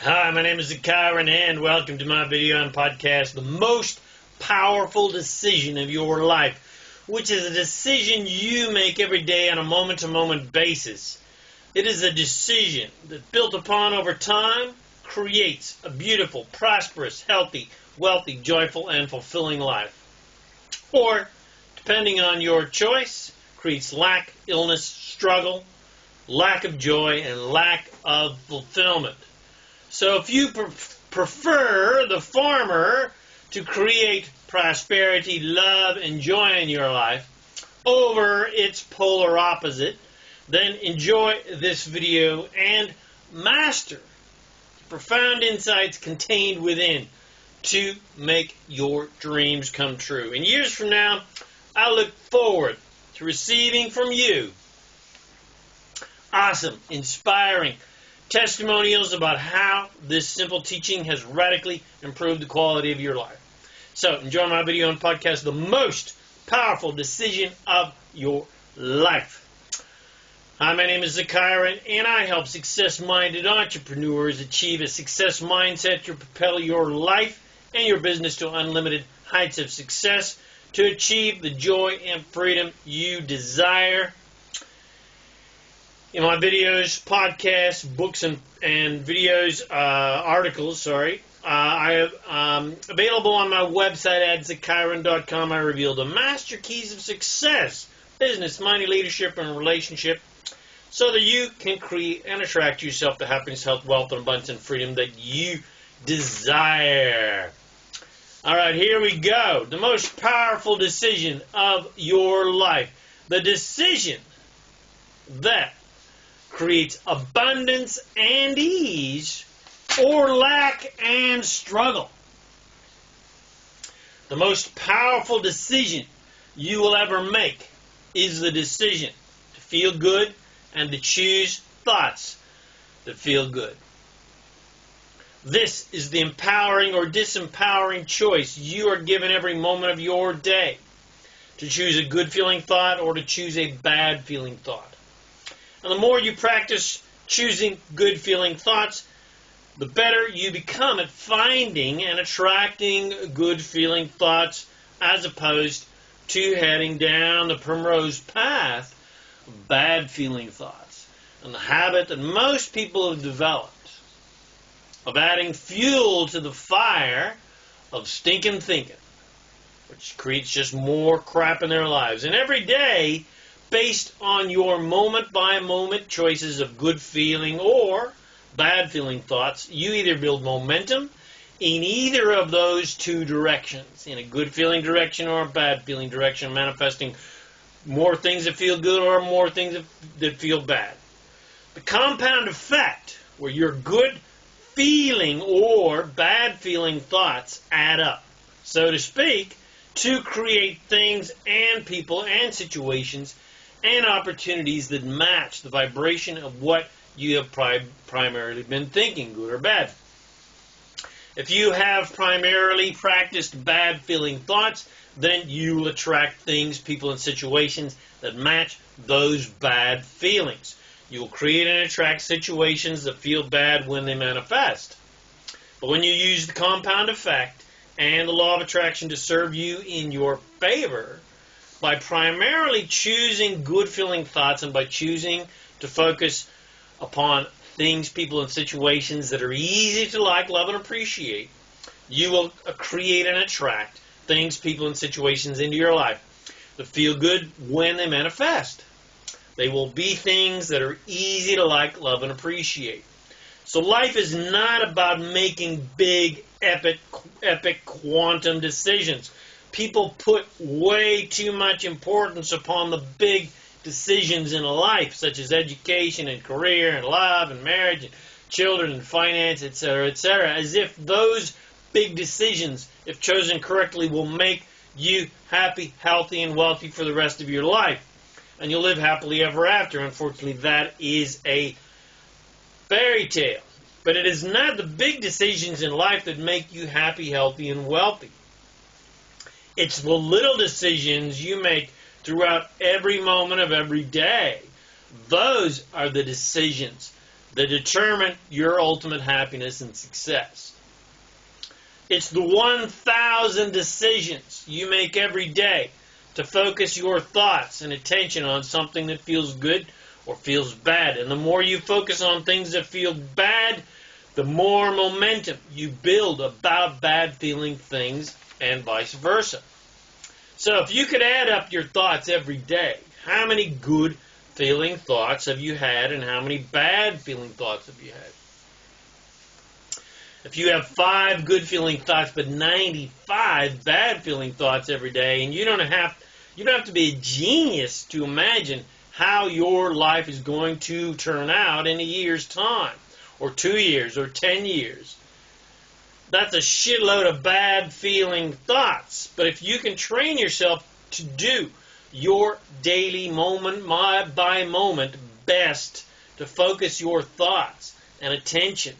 Hi, my name is ZaKaiRan and welcome to my video and podcast, The Most Powerful Decision of Your Life, which is a decision you make every day on a moment-to-moment basis. It is a decision that, built upon over time, creates a beautiful, prosperous, healthy, wealthy, joyful, and fulfilling life. Or, depending on your choice, creates lack, illness, struggle, lack of joy, and lack of fulfillment. So if you prefer the former to create prosperity, love, and joy in your life over its polar opposite, then enjoy this video and master the profound insights contained within to make your dreams come true. And years from now, I look forward to receiving from you awesome, inspiring testimonials about how this simple teaching has radically improved the quality of your life. So enjoy my video and podcast, The Most Powerful Decision of Your Life. Hi, my name is ZaKaiRan, and I help success-minded entrepreneurs achieve a success mindset to propel your life and your business to unlimited heights of success to achieve the joy and freedom you desire. In my videos, podcasts, books, and videos, articles, I have available on my website at ZaKaiRan.com. I reveal the master keys of success, business, money, leadership, and relationship, so that you can create and attract yourself the happiness, health, wealth, and abundance and freedom that you desire. All right, here we go. The most powerful decision of your life. The decision that creates abundance and ease, or lack and struggle. The most powerful decision you will ever make is the decision to feel good and to choose thoughts that feel good. This is the empowering or disempowering choice you are given every moment of your day, to choose a good feeling thought or to choose a bad feeling thought. And the more you practice choosing good-feeling thoughts, the better you become at finding and attracting good-feeling thoughts, as opposed to heading down the primrose path of bad-feeling thoughts. And the habit that most people have developed of adding fuel to the fire of stinking thinking, which creates just more crap in their lives. And every day, based on your moment-by-moment choices of good feeling or bad feeling thoughts, you either build momentum in either of those two directions, in a good feeling direction or a bad feeling direction, manifesting more things that feel good or more things that feel bad. The compound effect, where your good feeling or bad feeling thoughts add up, so to speak, to create things and people and situations and opportunities that match the vibration of what you have primarily been thinking, good or bad. If you have primarily practiced bad feeling thoughts, then you will attract things, people, and situations that match those bad feelings. You will create and attract situations that feel bad when they manifest. But when you use the compound effect and the law of attraction to serve you in your favor, by primarily choosing good-feeling thoughts and by choosing to focus upon things, people, and situations that are easy to like, love, and appreciate, you will create and attract things, people, and situations into your life that feel good when they manifest. They will be things that are easy to like, love, and appreciate. So life is not about making big, epic quantum decisions. People put way too much importance upon the big decisions in life, such as education and career and love and marriage and children and finance, etc., as if those big decisions, if chosen correctly, will make you happy, healthy, and wealthy for the rest of your life. And you'll live happily ever after. Unfortunately, that is a fairy tale. But it is not the big decisions in life that make you happy, healthy, and wealthy. It's the little decisions you make throughout every moment of every day. Those are the decisions that determine your ultimate happiness and success. It's the 1,000 decisions you make every day to focus your thoughts and attention on something that feels good or feels bad. And the more you focus on things that feel bad, the more momentum you build about bad feeling things and vice versa. So if you could add up your thoughts every day, how many good feeling thoughts have you had and how many bad feeling thoughts have you had? If you have 5 good feeling thoughts but 95 bad feeling thoughts every day, and you don't have to be a genius to imagine how your life is going to turn out in a year's time, or 2 years, or 10 years. That's a shitload of bad feeling thoughts. But if you can train yourself to do your daily moment by moment best to focus your thoughts and attention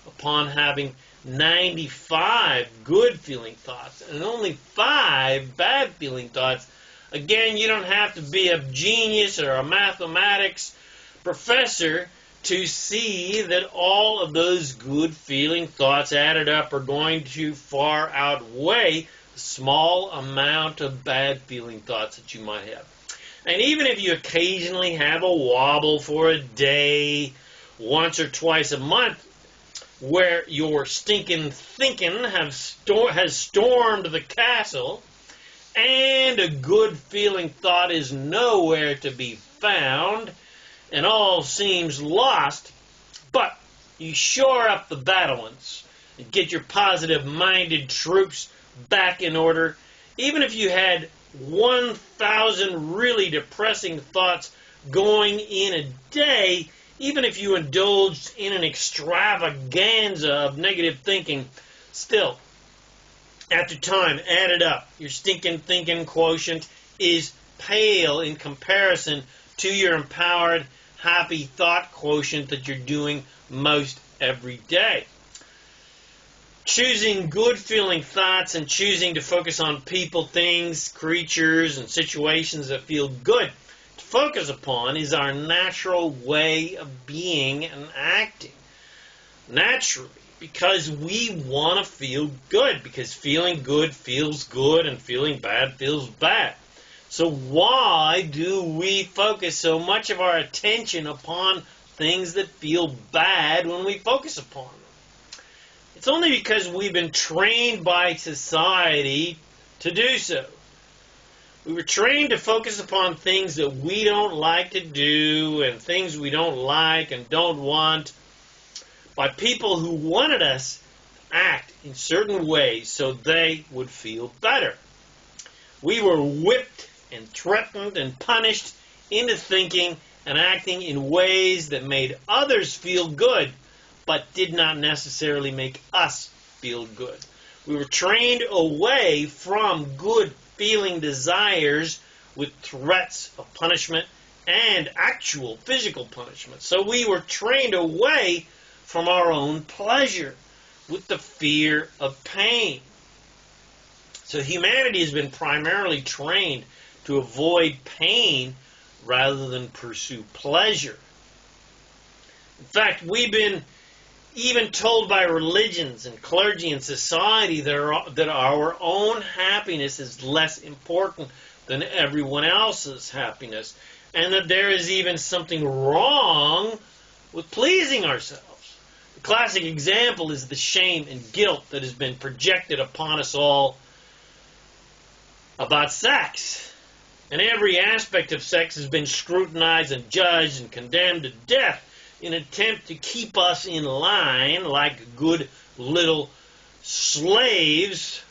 upon having 95 good feeling thoughts and only 5 bad feeling thoughts, again, you don't have to be a genius or a mathematics professor to see that all of those good feeling thoughts added up are going to far outweigh the small amount of bad feeling thoughts that you might have. And even if you occasionally have a wobble for a day, once or twice a month, where your stinking thinking has stormed the castle, and a good feeling thought is nowhere to be found, and all seems lost, but you shore up the battlements and get your positive-minded troops back in order. Even if you had 1,000 really depressing thoughts going in a day, even if you indulged in an extravaganza of negative thinking, still, after time added up, your stinking thinking quotient is pale in comparison to your empowered, happy thought quotient that you're doing most every day. Choosing good feeling thoughts and choosing to focus on people, things, creatures, and situations that feel good to focus upon is our natural way of being and acting. Naturally, because we want to feel good, because feeling good feels good and feeling bad feels bad. So why do we focus so much of our attention upon things that feel bad when we focus upon them? It's only because we've been trained by society to do so. We were trained to focus upon things that we don't like to do and things we don't like and don't want by people who wanted us to act in certain ways so they would feel better. We were whipped and threatened and punished into thinking and acting in ways that made others feel good, but did not necessarily make us feel good. We were trained away from good feeling desires with threats of punishment and actual physical punishment. So we were trained away from our own pleasure with the fear of pain. So humanity has been primarily trained to avoid pain rather than pursue pleasure. In fact, we've been even told by religions and clergy and society that our own happiness is less important than everyone else's happiness, and that there is even something wrong with pleasing ourselves. The classic example is the shame and guilt that has been projected upon us all about sex. And every aspect of sex has been scrutinized and judged and condemned to death in an attempt to keep us in line like good little slaves.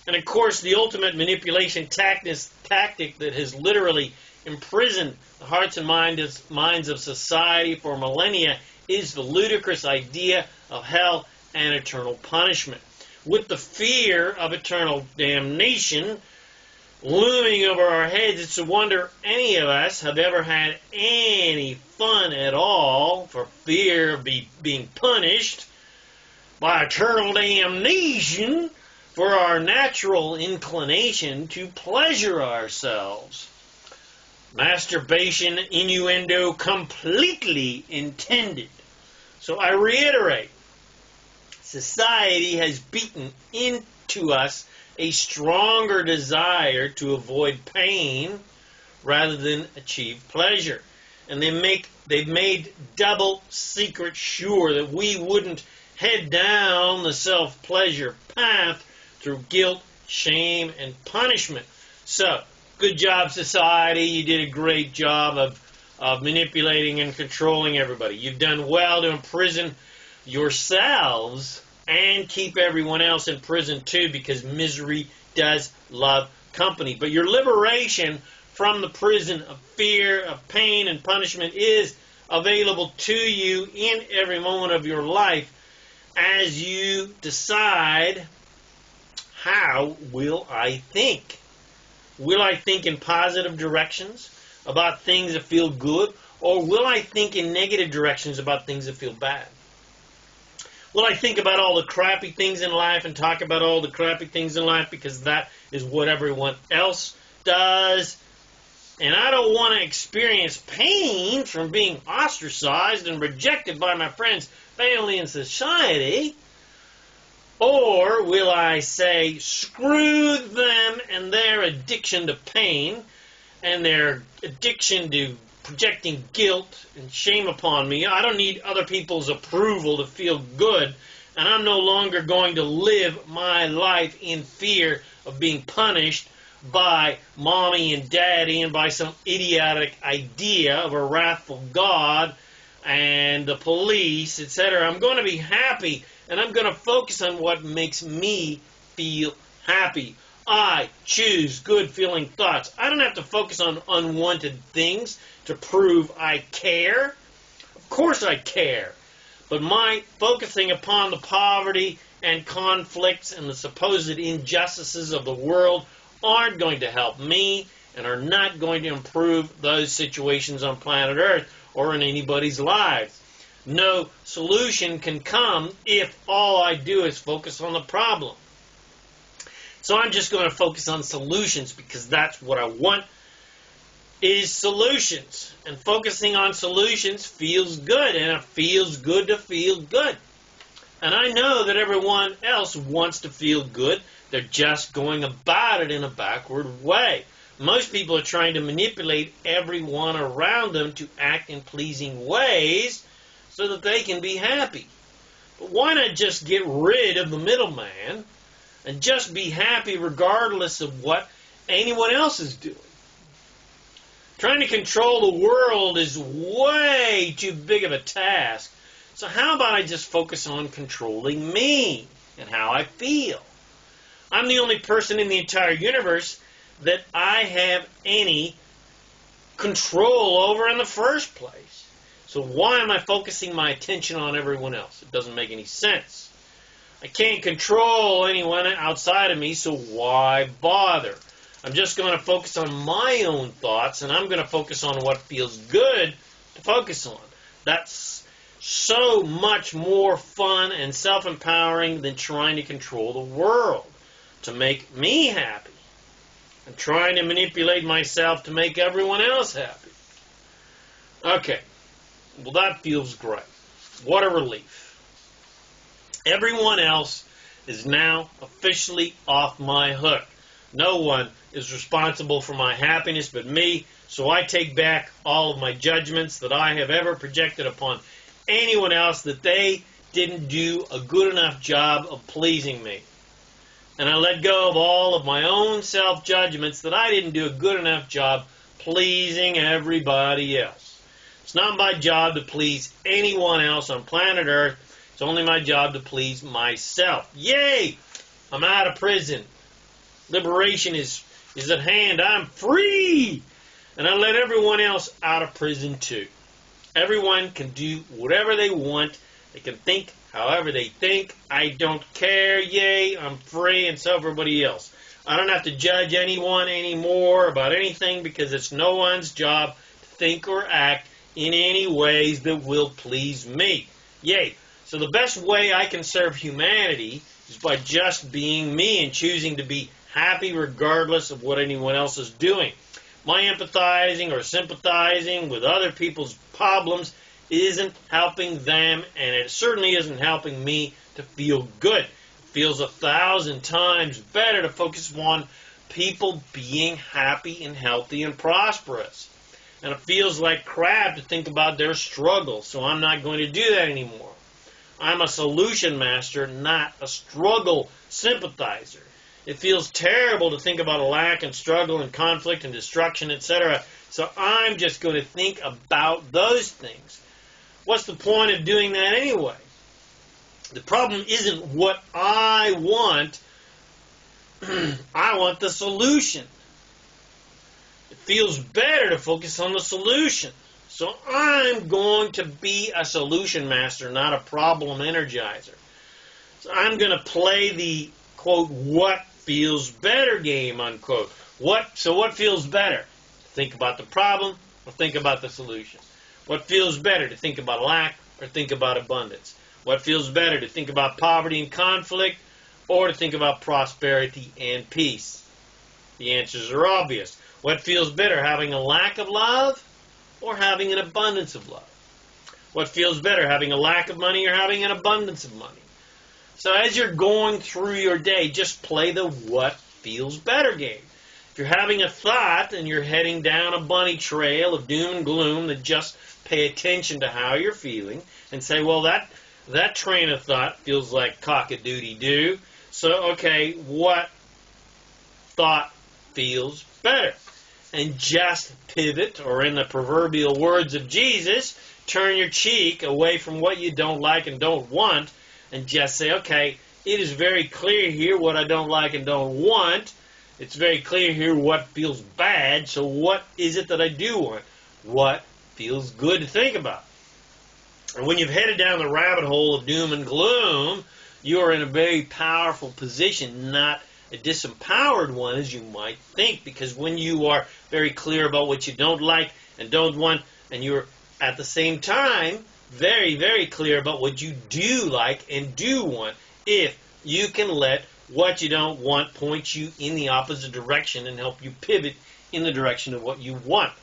And of course, the ultimate manipulation tactic that has literally imprisoned the hearts and minds of society for millennia is the ludicrous idea of hell and eternal punishment. With the fear of eternal damnation looming over our heads, it's a wonder any of us have ever had any fun at all for fear of being punished by eternal damnation for our natural inclination to pleasure ourselves. Masturbation innuendo completely intended. So I reiterate, society has beaten into us a stronger desire to avoid pain rather than achieve pleasure. And they've made double secret sure that we wouldn't head down the self-pleasure path through guilt, shame, and punishment. So, good job, society. You did a great job of manipulating and controlling everybody. You've done well to imprison yourselves and keep everyone else in prison too, because misery does love company. But your liberation from the prison of fear, of pain, and punishment is available to you in every moment of your life as you decide, how will I think? Will I think in positive directions about things that feel good, or will I think in negative directions about things that feel bad? Will I think about all the crappy things in life and talk about all the crappy things in life because that is what everyone else does? And I don't want to experience pain from being ostracized and rejected by my friends, family, and society. Or will I say, screw them and their addiction to pain and their addiction to projecting guilt and shame upon me. I don't need other people's approval to feel good, and I'm no longer going to live my life in fear of being punished by mommy and daddy and by some idiotic idea of a wrathful God and the police, etc. I'm going to be happy, and I'm going to focus on what makes me feel happy. I choose good-feeling thoughts. I don't have to focus on unwanted things to prove I care. Of course I care. But my focusing upon the poverty and conflicts and the supposed injustices of the world aren't going to help me and are not going to improve those situations on planet Earth or in anybody's lives. No solution can come if all I do is focus on the problem. So I'm just going to focus on solutions because that's what I want, is solutions. And focusing on solutions feels good, and it feels good to feel good. And I know that everyone else wants to feel good. They're just going about it in a backward way. Most people are trying to manipulate everyone around them to act in pleasing ways so that they can be happy. But why not just get rid of the middleman and just be happy regardless of what anyone else is doing? Trying to control the world is way too big of a task. So how about I just focus on controlling me and how I feel? I'm the only person in the entire universe that I have any control over in the first place. So why am I focusing my attention on everyone else? It doesn't make any sense. I can't control anyone outside of me, so why bother? I'm just going to focus on my own thoughts, and I'm going to focus on what feels good to focus on. That's so much more fun and self-empowering than trying to control the world to make me happy and trying to manipulate myself to make everyone else happy. Okay, well that feels great. What a relief. Everyone else is now officially off my hook. No one is responsible for my happiness but me, so I take back all of my judgments that I have ever projected upon anyone else that they didn't do a good enough job of pleasing me. And I let go of all of my own self-judgments that I didn't do a good enough job pleasing everybody else. It's not my job to please anyone else on planet Earth. It's only my job to please myself. Yay! I'm out of prison. Liberation is at hand. I'm free! And I let everyone else out of prison too. Everyone can do whatever they want. They can think however they think. I don't care. Yay, I'm free, and so everybody else. I don't have to judge anyone anymore about anything because it's no one's job to think or act in any ways that will please me. Yay. So the best way I can serve humanity is by just being me and choosing to be happy regardless of what anyone else is doing. My empathizing or sympathizing with other people's problems isn't helping them, and it certainly isn't helping me to feel good. It feels 1,000 times better to focus on people being happy and healthy and prosperous. And it feels like crap to think about their struggles, so I'm not going to do that anymore. I'm a solution master, not a struggle sympathizer. It feels terrible to think about a lack and struggle and conflict and destruction, etc. So I'm just going to think about those things. What's the point of doing that anyway? The problem isn't what I want. I want the solution. It feels better to focus on the solution. So I'm going to be a solution master, not a problem energizer. So I'm going to play the, quote, what feels better game, unquote. So what feels better? Think about the problem or think about the solution? What feels better, to think about lack or think about abundance? What feels better, to think about poverty and conflict or to think about prosperity and peace? The answers are obvious. What feels better, having a lack of love or having an abundance of love? What feels better, having a lack of money or having an abundance of money? So as you're going through your day, just play the what feels better game. If you're having a thought and you're heading down a bunny trail of doom and gloom, then just pay attention to how you're feeling and say, well, that train of thought feels like cock-a-doodie-doo. So, okay, what thought feels better? And just pivot, or in the proverbial words of Jesus, turn your cheek away from what you don't like and don't want, and just say, okay, it is very clear here what I don't like and don't want. It's very clear here what feels bad, so what is it that I do want? What feels good to think about? And when you've headed down the rabbit hole of doom and gloom, you are in a very powerful position, not a disempowered one as you might think, because when you are very clear about what you don't like and don't want, and you're at the same time very, very clear about what you do like and do want, if you can let what you don't want point you in the opposite direction and help you pivot in the direction of what you want.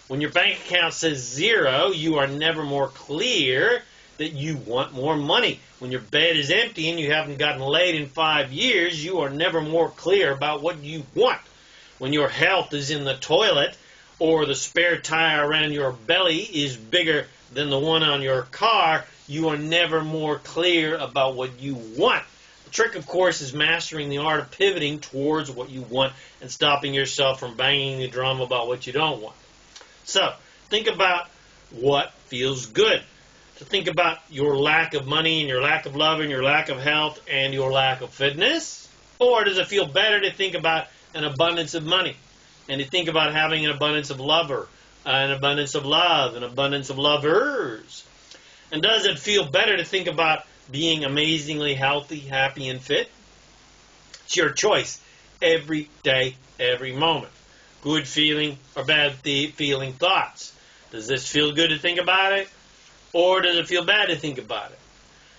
When your bank account says zero, you are never more clear that you want more money. When your bed is empty and you haven't gotten laid in 5 years, you are never more clear about what you want. When your health is in the toilet or the spare tire around your belly is bigger than the one on your car, you are never more clear about what you want. The trick, of course, is mastering the art of pivoting towards what you want and stopping yourself from banging the drum about what you don't want. So, think about what feels good. To think about your lack of money and your lack of love and your lack of health and your lack of fitness? Or does it feel better to think about an abundance of money and to think about having an abundance of lover, an abundance of love, an abundance of lovers? And does it feel better to think about being amazingly healthy, happy, and fit? It's your choice every day, every moment. Good feeling or bad feeling thoughts. Does this feel good to think about it? Or does it feel bad to think about it?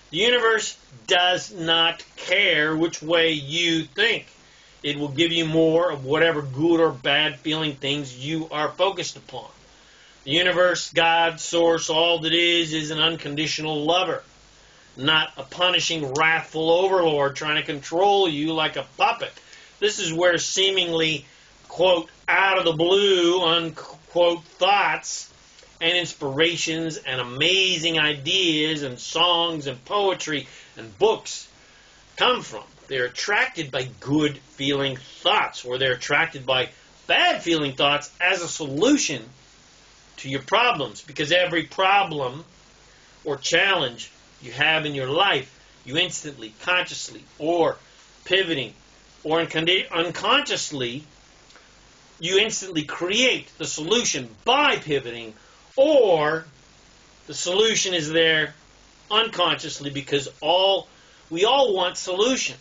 The universe does not care which way you think. It will give you more of whatever good or bad feeling things you are focused upon. The universe, God, source, all that is an unconditional lover, not a punishing, wrathful overlord trying to control you like a puppet. This is where seemingly, quote, out of the blue, unquote, thoughts and inspirations and amazing ideas and songs and poetry and books come from. They're attracted by good feeling thoughts, or they're attracted by bad feeling thoughts as a solution to your problems, because every problem or challenge you have in your life, you instantly, consciously, or pivoting, or unconsciously, you instantly create the solution by pivoting, or the solution is there unconsciously because we all want solutions.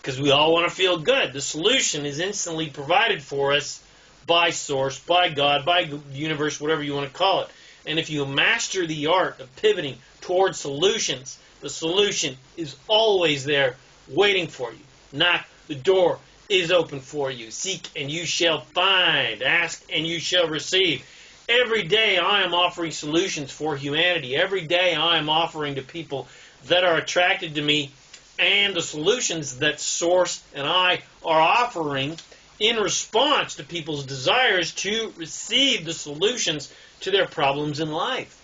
Because we all want to feel good. The solution is instantly provided for us by source, by God, by the universe, whatever you want to call it. And if you master the art of pivoting towards solutions, the solution is always there waiting for you. Knock, the door is open for you. Seek and you shall find. Ask and you shall receive. Every day I am offering solutions for humanity. Every day I am offering to people that are attracted to me and the solutions that Source and I are offering in response to people's desires to receive the solutions to their problems in life.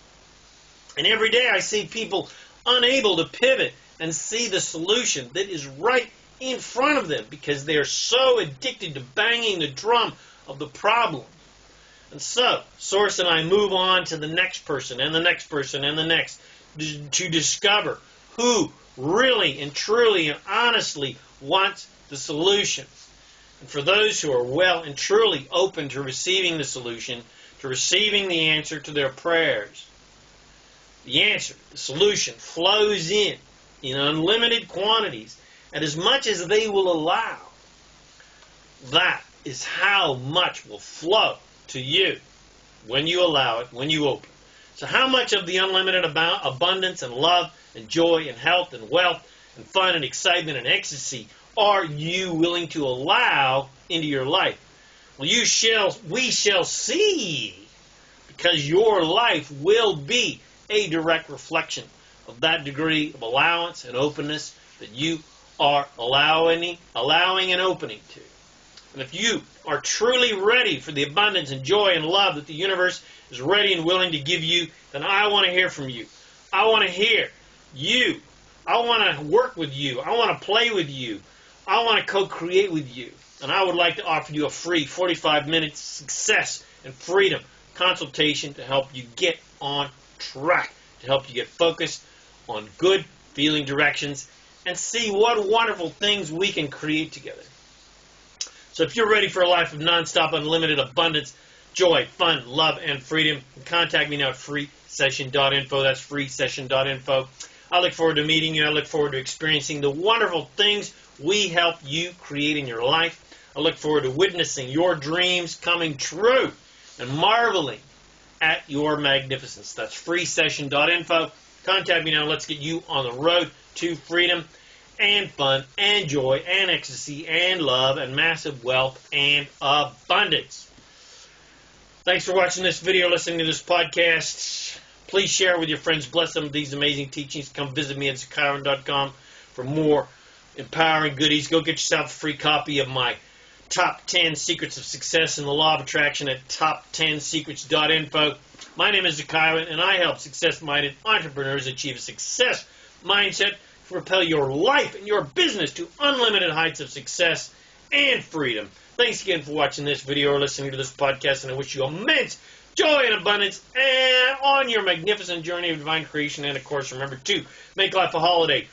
And every day I see people unable to pivot and see the solution that is right in front of them because they are so addicted to banging the drum of the problem. And so, Source and I move on to the next person and the next person and the next to discover who really and truly and honestly wants the solution. And for those who are well and truly open to receiving the solution, to receiving the answer to their prayers, the answer, the solution, flows in unlimited quantities and as much as they will allow. That is how much will flow to you when you allow it, when you open. So how much of the unlimited abundance and love and joy and health and wealth and fun and excitement and ecstasy are you willing to allow into your life? Well, we shall see, because your life will be a direct reflection of that degree of allowance and openness that you are allowing and opening to. And if you are truly ready for the abundance and joy and love that the universe is ready and willing to give you, then I want to hear from you. I want to hear you. I want to work with you. I want to play with you. I want to co-create with you. And I would like to offer you a free 45-minute success and freedom consultation to help you get on track, to help you get focused on good feeling directions and see what wonderful things we can create together. So if you're ready for a life of nonstop, unlimited abundance, joy, fun, love, and freedom, contact me now at freesession.info. That's freesession.info. I look forward to meeting you. I look forward to experiencing the wonderful things we help you create in your life. I look forward to witnessing your dreams coming true and marveling at your magnificence. That's freesession.info. Contact me now. Let's get you on the road to freedom and fun and joy and ecstasy and love and massive wealth and abundance. Thanks for watching this video, listening to this podcast. Please share with your friends. Bless them with these amazing teachings. Come visit me at ZaKaiRan.com for more empowering goodies. Go get yourself a free copy of my Top 10 Secrets of Success in the Law of Attraction at top10secrets.info. My name is ZaKaiRan, and I help success-minded entrepreneurs achieve a success mindset to propel your life and your business to unlimited heights of success and freedom. Thanks again for watching this video or listening to this podcast, and I wish you immense joy and abundance and on your magnificent journey of divine creation. And, of course, remember to make life a holiday